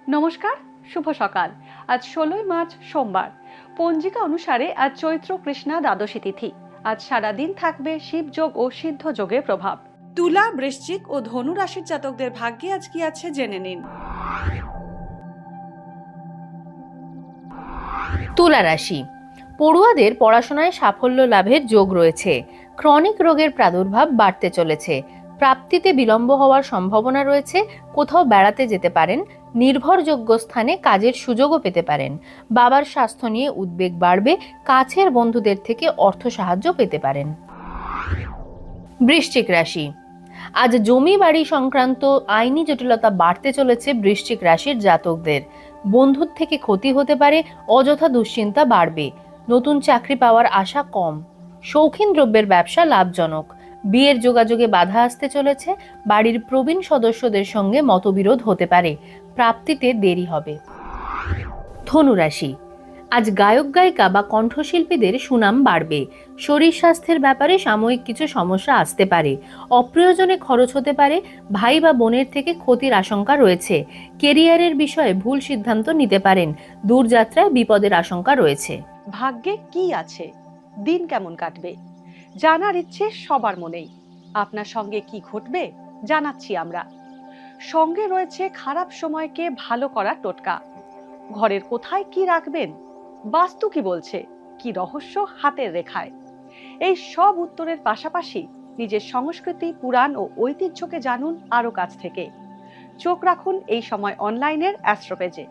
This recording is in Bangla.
নমস্কার, শুভ সকাল। আজ ১৬ই মার্চ সোমবার। পঞ্জিকা অনুসারে আজ চৈত্র কৃষ্ণা দ্বাদশী তিথি। আজ সারাদিন থাকবে শিবযোগ ও সিদ্ধ যোগের প্রভাব। তুলা, বৃশ্চিক ও ধনু রাশির জাতকদের ভাগ্যে আজ কি আছে জেনে নিন। তুলা রাশি, পড়ুয়াদের পড়াশোনায় সাফল্য লাভের যোগ রয়েছে। ক্রনিক রোগের প্রাদুর্ভাব বাড়তে চলেছে। প্রাপ্তিতে বিলম্ব হওয়ার সম্ভাবনা রয়েছে। কোথাও বেড়াতে যেতে পারেন। নির্ভরযোগ্য স্থানে কাজের সুযোগও পেতে পারেন। বাবার স্বাস্থ্য নিয়ে উদ্বেগ বাড়বে। কাছের বন্ধুদের থেকে অর্থ সাহায্য পেতে পারেন। বৃশ্চিক রাশি, আজ জমি বাড়ি সংক্রান্ত আইনি জটিলতা বাড়তে চলেছে বৃশ্চিক রাশির জাতকদের। বন্ধুর থেকে ক্ষতি হতে পারে। অযথা দুশ্চিন্তা বাড়বে। নতুন চাকরি পাওয়ার আশা কম। শৌখিন দ্রব্যের ব্যবসা লাভজনক। বিয়ের যোগাযোগে বাধা আসতে চলেছে। বাড়ির প্রবীণ সদস্যদের সঙ্গে মতবিরোধ হতে পারে। প্রাপ্তিতে দেরি হবে। ধনু রাশি, আজ গায়ক গায়িকা বা কণ্ঠশিল্পীদের সুনাম বাড়বে। শরীর স্বাস্থ্যের ব্যাপারে সাময়িক কিছু সমস্যা আসতে পারে। অপ্রয়োজনে খরচ হতে পারে। ভাই বা বোনের থেকে ক্ষতির আশঙ্কা রয়েছে। কেরিয়ারের বিষয়ে ভুল সিদ্ধান্ত নিতে পারেন। দূরযাত্রায় বিপদের আশঙ্কা রয়েছে। ভাগ্যে কি আছে, দিন কেমন কাটবে, জানার ইচ্ছে সবার মনেই। আপনার সঙ্গে কি ঘটবে জানাচ্ছি আমরা। সঙ্গে রয়েছে খারাপ সময়কে ভালো করার টোটকা। ঘরের কোথায় কি রাখবেন, বাস্তু কি বলছে, কি রহস্য হাতের রেখায়। এই সব উত্তরের পাশাপাশি নিজের সংস্কৃতি, পুরাণ ও ঐতিহ্যকে জানুন আরো কাছ থেকে। চোখ রাখুন এই সময় অনলাইনের অ্যাস্ট্রো পেজে।